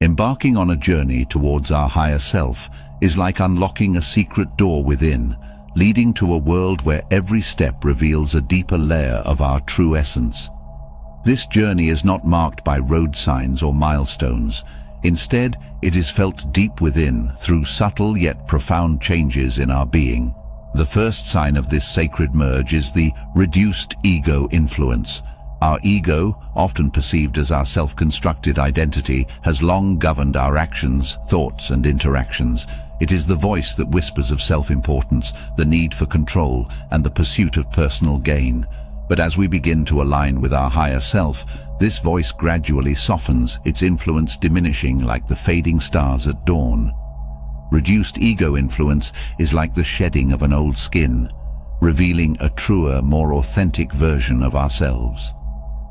Embarking on a journey towards our higher self is like unlocking a secret door within, leading to a world where every step reveals a deeper layer of our true essence. This journey is not marked by road signs or milestones. Instead, it is felt deep within through subtle yet profound changes in our being. The first sign of this sacred merge is the reduced ego influence. Our ego, often perceived as our self-constructed identity, has long governed our actions, thoughts, and interactions. It is the voice that whispers of self-importance, the need for control, and the pursuit of personal gain. But as we begin to align with our higher self, this voice gradually softens, its influence diminishing like the fading stars at dawn. Reduced ego influence is like the shedding of an old skin, revealing a truer, more authentic version of ourselves.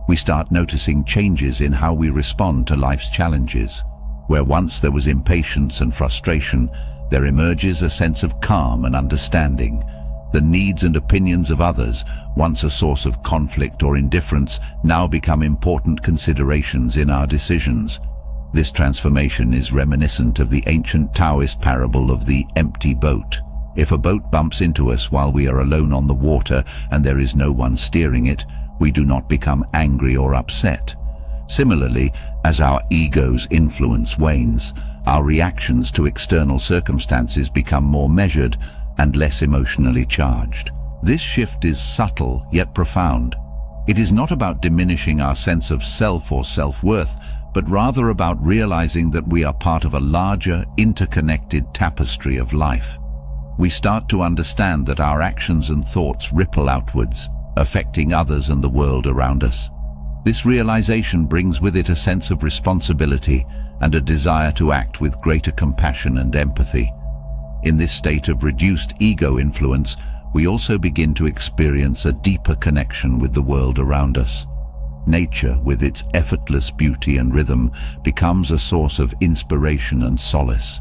We start noticing changes in how we respond to life's challenges. Where once there was impatience and frustration, there emerges a sense of calm and understanding. The needs and opinions of others, once a source of conflict or indifference, now become important considerations in our decisions. This transformation is reminiscent of the ancient Taoist parable of the empty boat. If a boat bumps into us while we are alone on the water and there is no one steering it, we do not become angry or upset. Similarly, as our ego's influence wanes, our reactions to external circumstances become more measured and less emotionally charged. This shift is subtle yet profound. It is not about diminishing our sense of self or self-worth, but rather about realizing that we are part of a larger, interconnected tapestry of life. We start to understand that our actions and thoughts ripple outwards, affecting others and the world around us. This realization brings with it a sense of responsibility and a desire to act with greater compassion and empathy. In this state of reduced ego influence, we also begin to experience a deeper connection with the world around us. Nature, with its effortless beauty and rhythm, becomes a source of inspiration and solace.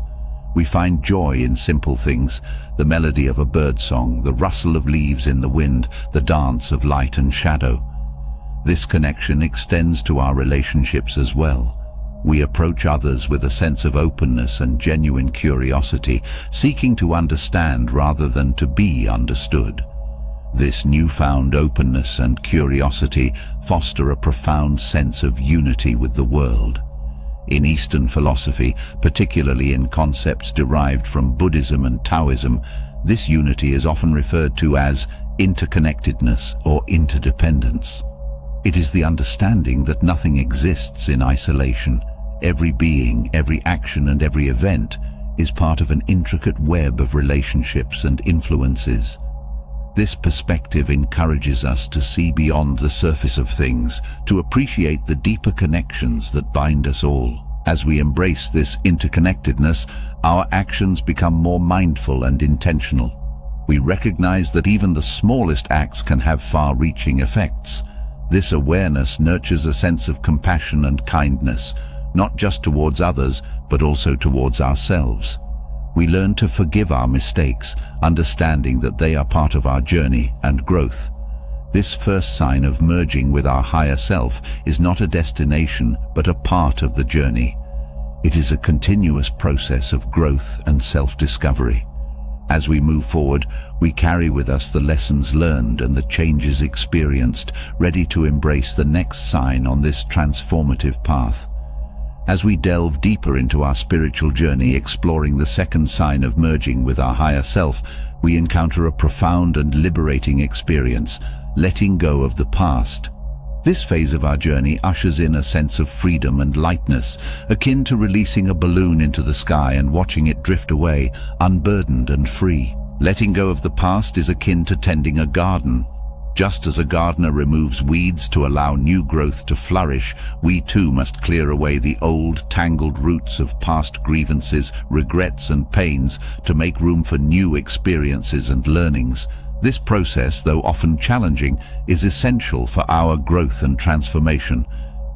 We find joy in simple things, the melody of a bird song, the rustle of leaves in the wind, the dance of light and shadow. This connection extends to our relationships as well. We approach others with a sense of openness and genuine curiosity, seeking to understand rather than to be understood. This newfound openness and curiosity foster a profound sense of unity with the world. In Eastern philosophy, particularly in concepts derived from Buddhism and Taoism, this unity is often referred to as interconnectedness or interdependence. It is the understanding that nothing exists in isolation. Every being, every action, and every event is part of an intricate web of relationships and influences. This perspective encourages us to see beyond the surface of things, to appreciate the deeper connections that bind us all. As we embrace this interconnectedness, our actions become more mindful and intentional. We recognize that even the smallest acts can have far-reaching effects. This awareness nurtures a sense of compassion and kindness, not just towards others, but also towards ourselves. We learn to forgive our mistakes, understanding that they are part of our journey and growth. This first sign of merging with our higher self is not a destination, but a part of the journey. It is a continuous process of growth and self-discovery. As we move forward, we carry with us the lessons learned and the changes experienced, ready to embrace the next sign on this transformative path. As we delve deeper into our spiritual journey, exploring the second sign of merging with our higher self, we encounter a profound and liberating experience, letting go of the past. This phase of our journey ushers in a sense of freedom and lightness, akin to releasing a balloon into the sky and watching it drift away, unburdened and free. Letting go of the past is akin to tending a garden. Just as a gardener removes weeds to allow new growth to flourish, we too must clear away the old, tangled roots of past grievances, regrets and pains to make room for new experiences and learnings. This process, though often challenging, is essential for our growth and transformation.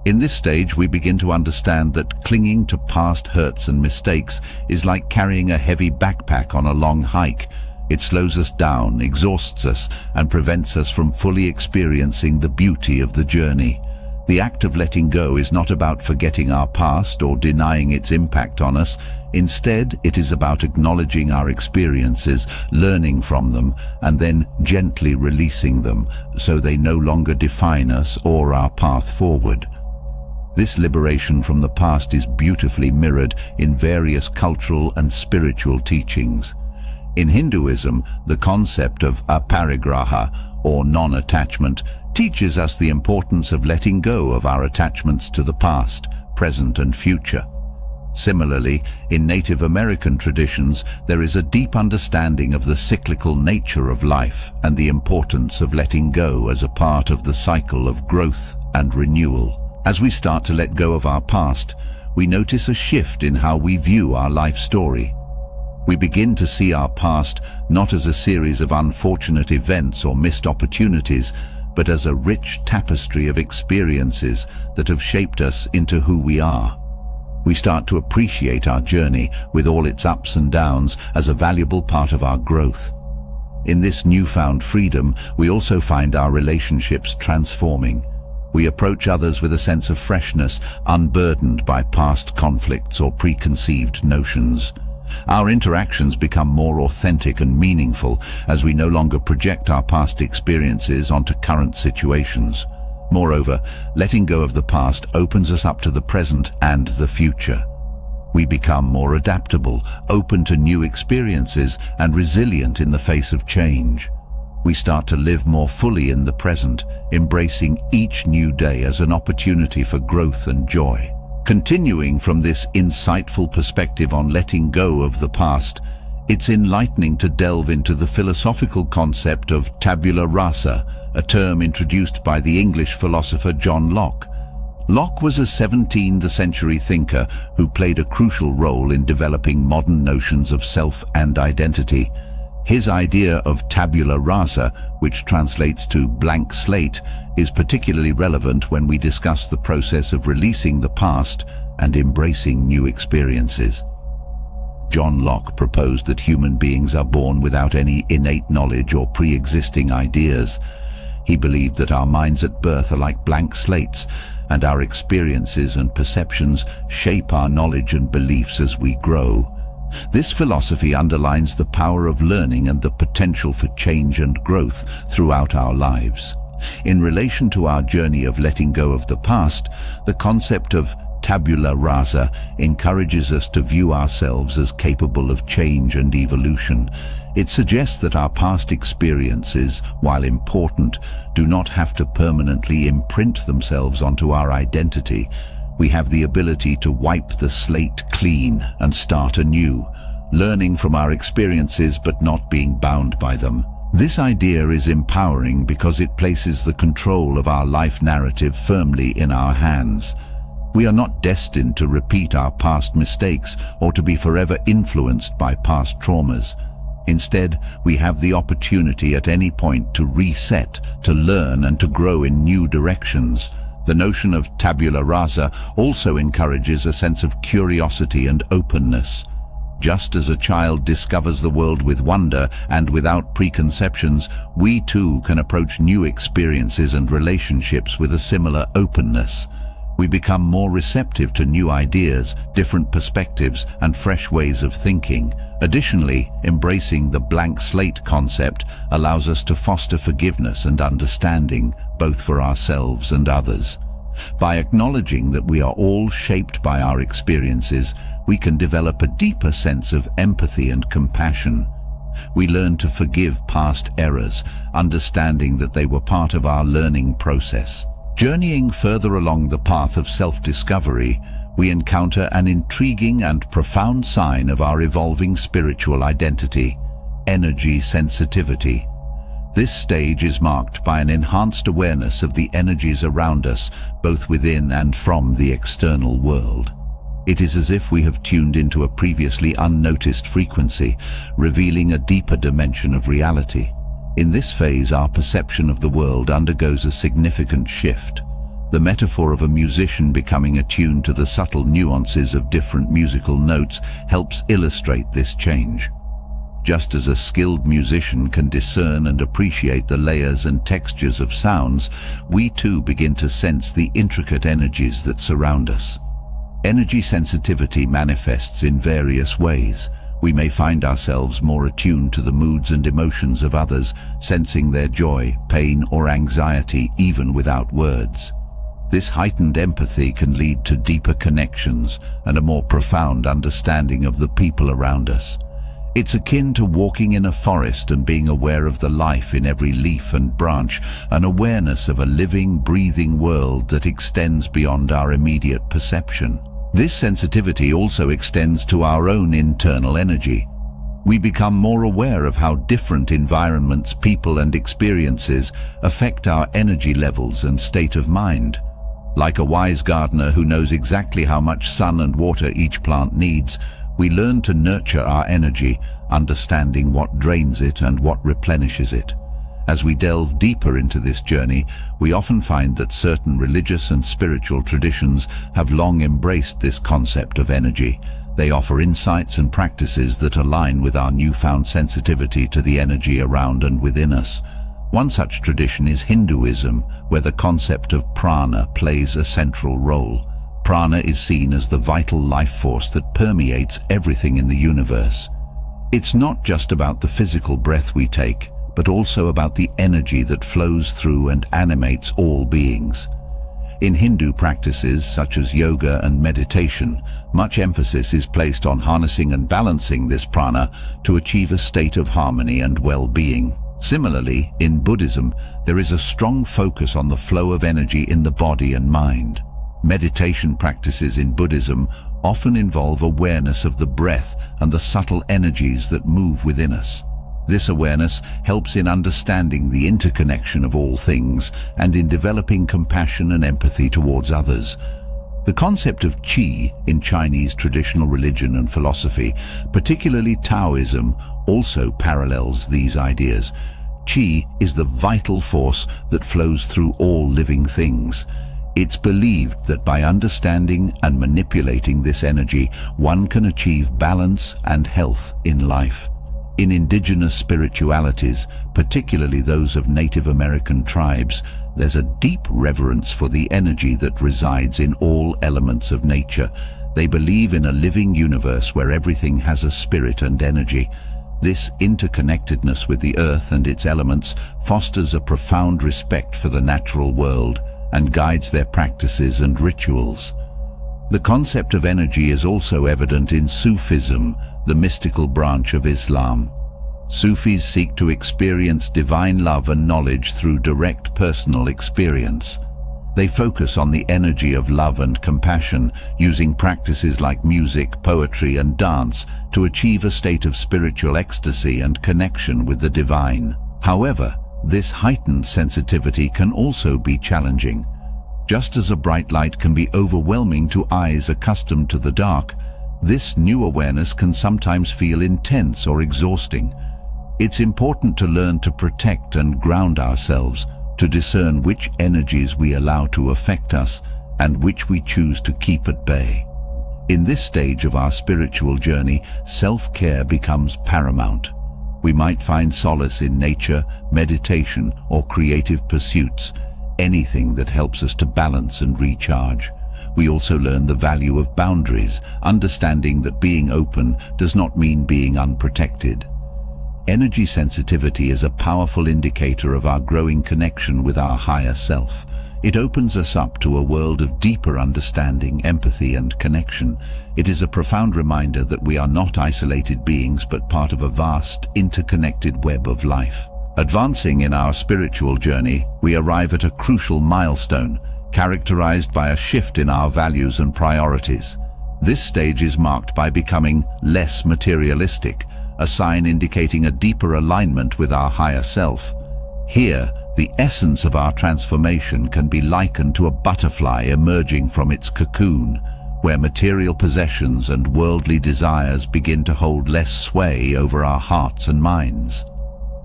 In this stage, we begin to understand that clinging to past hurts and mistakes is like carrying a heavy backpack on a long hike. It slows us down, exhausts us, and prevents us from fully experiencing the beauty of the journey. The act of letting go is not about forgetting our past or denying its impact on us. Instead, it is about acknowledging our experiences, learning from them, and then gently releasing them so they no longer define us or our path forward. This liberation from the past is beautifully mirrored in various cultural and spiritual teachings. In Hinduism, the concept of aparigraha, or non-attachment, teaches us the importance of letting go of our attachments to the past, present and future. Similarly, in Native American traditions, there is a deep understanding of the cyclical nature of life and the importance of letting go as a part of the cycle of growth and renewal. As we start to let go of our past, we notice a shift in how we view our life story. We begin to see our past not as a series of unfortunate events or missed opportunities, but as a rich tapestry of experiences that have shaped us into who we are. We start to appreciate our journey, with all its ups and downs, as a valuable part of our growth. In this newfound freedom, we also find our relationships transforming. We approach others with a sense of freshness, unburdened by past conflicts or preconceived notions. Our interactions become more authentic and meaningful as we no longer project our past experiences onto current situations. Moreover, letting go of the past opens us up to the present and the future. We become more adaptable, open to new experiences, and resilient in the face of change. We start to live more fully in the present, embracing each new day as an opportunity for growth and joy. Continuing from this insightful perspective on letting go of the past, it's enlightening to delve into the philosophical concept of tabula rasa, a term introduced by the English philosopher John Locke. Locke was a 17th century thinker who played a crucial role in developing modern notions of self and identity. His idea of tabula rasa, which translates to blank slate, is particularly relevant when we discuss the process of releasing the past and embracing new experiences. John Locke proposed that human beings are born without any innate knowledge or pre-existing ideas. He believed that our minds at birth are like blank slates, and our experiences and perceptions shape our knowledge and beliefs as we grow. This philosophy underlines the power of learning and the potential for change and growth throughout our lives. In relation to our journey of letting go of the past, the concept of tabula rasa encourages us to view ourselves as capable of change and evolution. It suggests that our past experiences, while important, do not have to permanently imprint themselves onto our identity. We have the ability to wipe the slate clean and start anew, learning from our experiences but not being bound by them. This idea is empowering because it places the control of our life narrative firmly in our hands. We are not destined to repeat our past mistakes or to be forever influenced by past traumas. Instead, we have the opportunity at any point to reset, to learn and to grow in new directions. The notion of tabula rasa also encourages a sense of curiosity and openness. Just as a child discovers the world with wonder and without preconceptions, we too can approach new experiences and relationships with a similar openness. We become more receptive to new ideas, different perspectives, and fresh ways of thinking. Additionally, embracing the blank slate concept allows us to foster forgiveness and understanding, both for ourselves and others. By acknowledging that we are all shaped by our experiences, we can develop a deeper sense of empathy and compassion. We learn to forgive past errors, understanding that they were part of our learning process. Journeying further along the path of self-discovery, we encounter an intriguing and profound sign of our evolving spiritual identity: energy sensitivity. This stage is marked by an enhanced awareness of the energies around us, both within and from the external world. It is as if we have tuned into a previously unnoticed frequency, revealing a deeper dimension of reality. In this phase, our perception of the world undergoes a significant shift. The metaphor of a musician becoming attuned to the subtle nuances of different musical notes helps illustrate this change. Just as a skilled musician can discern and appreciate the layers and textures of sounds, we too begin to sense the intricate energies that surround us. Energy sensitivity manifests in various ways. We may find ourselves more attuned to the moods and emotions of others, sensing their joy, pain, or anxiety even without words. This heightened empathy can lead to deeper connections and a more profound understanding of the people around us. It's akin to walking in a forest and being aware of the life in every leaf and branch, an awareness of a living, breathing world that extends beyond our immediate perception. This sensitivity also extends to our own internal energy. We become more aware of how different environments, people, and experiences affect our energy levels and state of mind. Like a wise gardener who knows exactly how much sun and water each plant needs, we learn to nurture our energy, understanding what drains it and what replenishes it. As we delve deeper into this journey, we often find that certain religious and spiritual traditions have long embraced this concept of energy. They offer insights and practices that align with our newfound sensitivity to the energy around and within us. One such tradition is Hinduism, where the concept of prana plays a central role. Prana is seen as the vital life force that permeates everything in the universe. It's not just about the physical breath we take, but also about the energy that flows through and animates all beings. In Hindu practices such as yoga and meditation, much emphasis is placed on harnessing and balancing this prana to achieve a state of harmony and well-being. Similarly, in Buddhism, there is a strong focus on the flow of energy in the body and mind. Meditation practices in Buddhism often involve awareness of the breath and the subtle energies that move within us. This awareness helps in understanding the interconnection of all things and in developing compassion and empathy towards others. The concept of qi in Chinese traditional religion and philosophy, particularly Taoism, also parallels these ideas. Qi is the vital force that flows through all living things. It's believed that by understanding and manipulating this energy, one can achieve balance and health in life. In indigenous spiritualities, particularly those of Native American tribes, there's a deep reverence for the energy that resides in all elements of nature. They believe in a living universe where everything has a spirit and energy. This interconnectedness with the earth and its elements fosters a profound respect for the natural world and guides their practices and rituals. The concept of energy is also evident in Sufism, the mystical branch of Islam. Sufis seek to experience divine love and knowledge through direct personal experience. They focus on the energy of love and compassion, using practices like music, poetry, and dance to achieve a state of spiritual ecstasy and connection with the divine. However, this heightened sensitivity can also be challenging. Just as a bright light can be overwhelming to eyes accustomed to the dark, this new awareness can sometimes feel intense or exhausting. It's important to learn to protect and ground ourselves, to discern which energies we allow to affect us and which we choose to keep at bay. In this stage of our spiritual journey, self-care becomes paramount. We might find solace in nature, meditation, or creative pursuits, anything that helps us to balance and recharge. We also learn the value of boundaries, understanding that being open does not mean being unprotected. Energy sensitivity is a powerful indicator of our growing connection with our higher self. It opens us up to a world of deeper understanding, empathy, and connection. It is a profound reminder that we are not isolated beings but part of a vast, interconnected web of life. Advancing in our spiritual journey, we arrive at a crucial milestone, characterized by a shift in our values and priorities. This stage is marked by becoming less materialistic, a sign indicating a deeper alignment with our higher self. Here, the essence of our transformation can be likened to a butterfly emerging from its cocoon, where material possessions and worldly desires begin to hold less sway over our hearts and minds.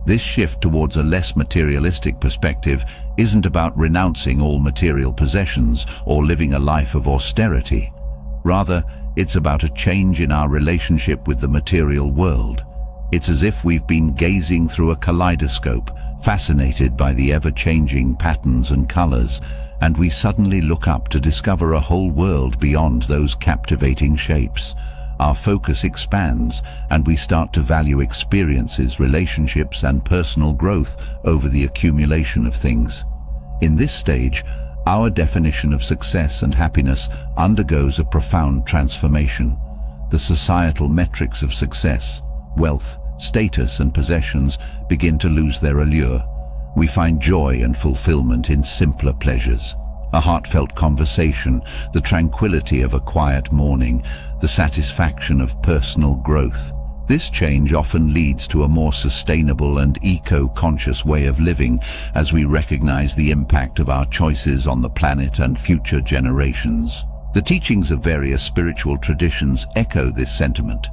This shift towards a less materialistic perspective isn't about renouncing all material possessions or living a life of austerity. Rather, it's about a change in our relationship with the material world. It's as if we've been gazing through a kaleidoscope, fascinated by the ever-changing patterns and colors, and we suddenly look up to discover a whole world beyond those captivating shapes. Our focus expands, and we start to value experiences, relationships, and personal growth over the accumulation of things. In this stage, our definition of success and happiness undergoes a profound transformation. The societal metrics of success, wealth, status, and possessions begin to lose their allure. We find joy and fulfillment in simpler pleasures. A heartfelt conversation, the tranquility of a quiet morning, the satisfaction of personal growth. This change often leads to a more sustainable and eco-conscious way of living as we recognize the impact of our choices on the planet and future generations. The teachings of various spiritual traditions echo this sentiment.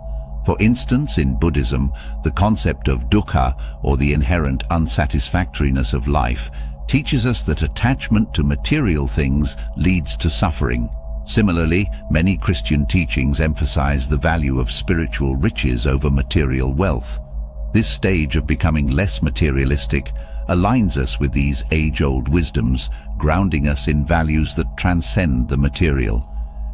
For instance, in Buddhism, the concept of dukkha, or the inherent unsatisfactoriness of life, teaches us that attachment to material things leads to suffering. Similarly, many Christian teachings emphasize the value of spiritual riches over material wealth. This stage of becoming less materialistic aligns us with these age-old wisdoms, grounding us in values that transcend the material.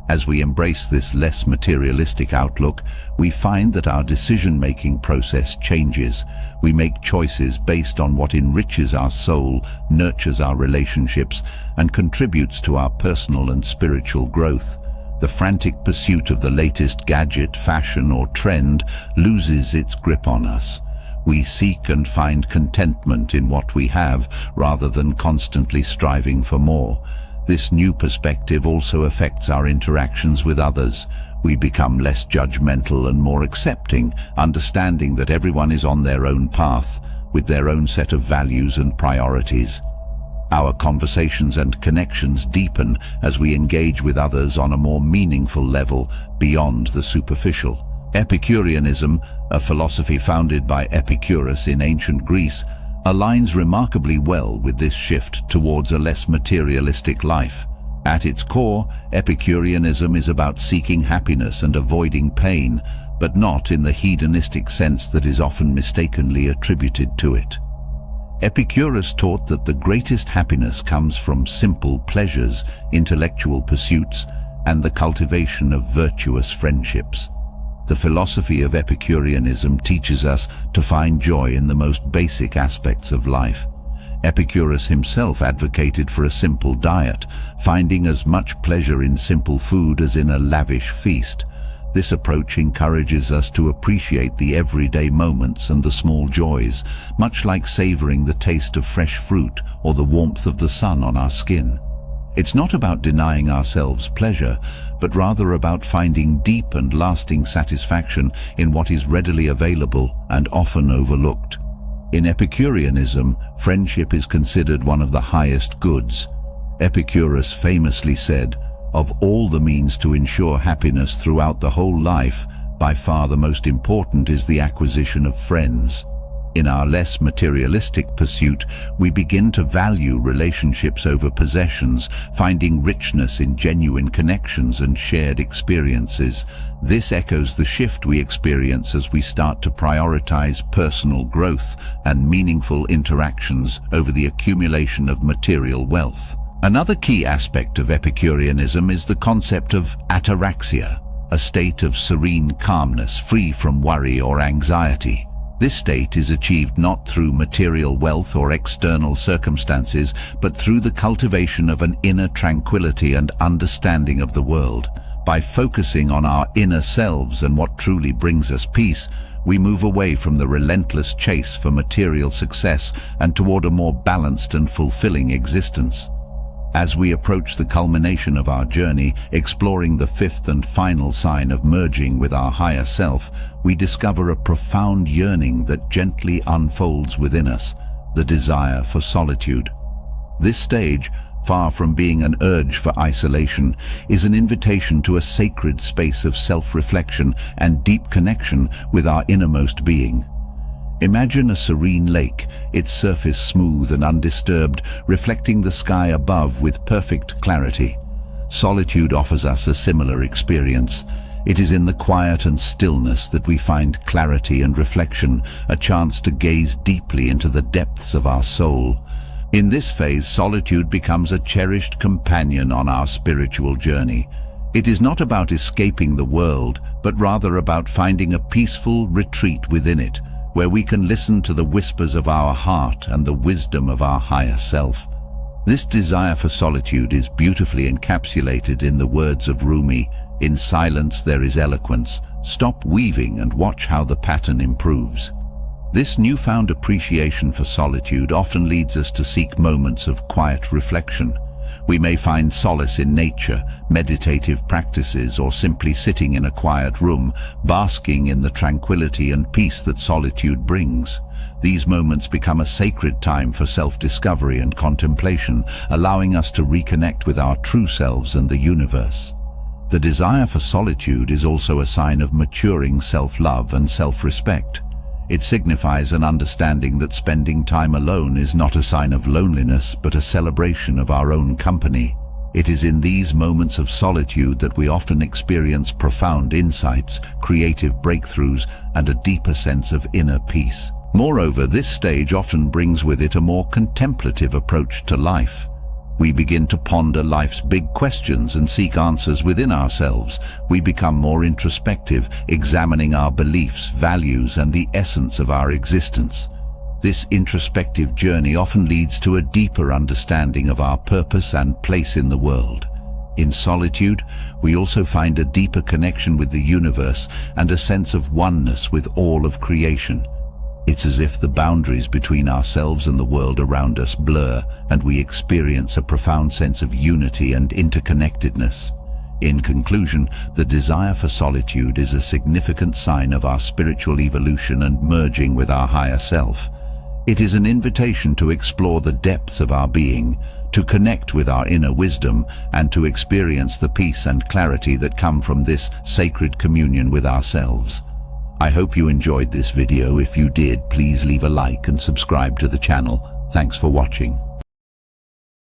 As we embrace this less materialistic outlook, we find that our decision-making process changes. We make choices based on what enriches our soul, nurtures our relationships, and contributes to our personal and spiritual growth. The frantic pursuit of the latest gadget, fashion, or trend loses its grip on us. We seek and find contentment in what we have, rather than constantly striving for more. This new perspective also affects our interactions with others. We become less judgmental and more accepting, understanding that everyone is on their own path, with their own set of values and priorities. Our conversations and connections deepen as we engage with others on a more meaningful level beyond the superficial. Epicureanism, a philosophy founded by Epicurus in ancient Greece, aligns remarkably well with this shift towards a less materialistic life. At its core, Epicureanism is about seeking happiness and avoiding pain, but not in the hedonistic sense that is often mistakenly attributed to it. Epicurus taught that the greatest happiness comes from simple pleasures, intellectual pursuits, and the cultivation of virtuous friendships. The philosophy of Epicureanism teaches us to find joy in the most basic aspects of life. Epicurus himself advocated for a simple diet, finding as much pleasure in simple food as in a lavish feast. This approach encourages us to appreciate the everyday moments and the small joys, much like savoring the taste of fresh fruit or the warmth of the sun on our skin. It's not about denying ourselves pleasure, but rather about finding deep and lasting satisfaction in what is readily available and often overlooked. In Epicureanism, friendship is considered one of the highest goods. Epicurus famously said, "Of all the means to ensure happiness throughout the whole life, by far the most important is the acquisition of friends." In our less materialistic pursuit, we begin to value relationships over possessions, finding richness in genuine connections and shared experiences. This echoes the shift we experience as we start to prioritize personal growth and meaningful interactions over the accumulation of material wealth. Another key aspect of Epicureanism is the concept of ataraxia, a state of serene calmness free from worry or anxiety. This state is achieved not through material wealth or external circumstances, but through the cultivation of an inner tranquility and understanding of the world. By focusing on our inner selves and what truly brings us peace, we move away from the relentless chase for material success and toward a more balanced and fulfilling existence. As we approach the culmination of our journey, exploring the fifth and final sign of merging with our higher self, we discover a profound yearning that gently unfolds within us, the desire for solitude. This stage, far from being an urge for isolation, is an invitation to a sacred space of self-reflection and deep connection with our innermost being. Imagine a serene lake, its surface smooth and undisturbed, reflecting the sky above with perfect clarity. Solitude offers us a similar experience. It is in the quiet and stillness that we find clarity and reflection, a chance to gaze deeply into the depths of our soul. In this phase, solitude becomes a cherished companion on our spiritual journey. It is not about escaping the world, but rather about finding a peaceful retreat within it, where we can listen to the whispers of our heart and the wisdom of our higher self. This desire for solitude is beautifully encapsulated in the words of Rumi, "In silence there is eloquence. Stop weaving and watch how the pattern improves." This newfound appreciation for solitude often leads us to seek moments of quiet reflection. We may find solace in nature, meditative practices, or simply sitting in a quiet room, basking in the tranquility and peace that solitude brings. These moments become a sacred time for self-discovery and contemplation, allowing us to reconnect with our true selves and the universe. The desire for solitude is also a sign of maturing self-love and self-respect. It signifies an understanding that spending time alone is not a sign of loneliness, but a celebration of our own company. It is in these moments of solitude that we often experience profound insights, creative breakthroughs, and a deeper sense of inner peace. Moreover, this stage often brings with it a more contemplative approach to life. We begin to ponder life's big questions and seek answers within ourselves. We become more introspective, examining our beliefs, values, and the essence of our existence. This introspective journey often leads to a deeper understanding of our purpose and place in the world. In solitude, we also find a deeper connection with the universe and a sense of oneness with all of creation. It's as if the boundaries between ourselves and the world around us blur, and we experience a profound sense of unity and interconnectedness. In conclusion, the desire for solitude is a significant sign of our spiritual evolution and merging with our higher self. It is an invitation to explore the depths of our being, to connect with our inner wisdom, and to experience the peace and clarity that come from this sacred communion with ourselves. I hope you enjoyed this video. If you did, please leave a like and subscribe to the channel. Thanks for watching.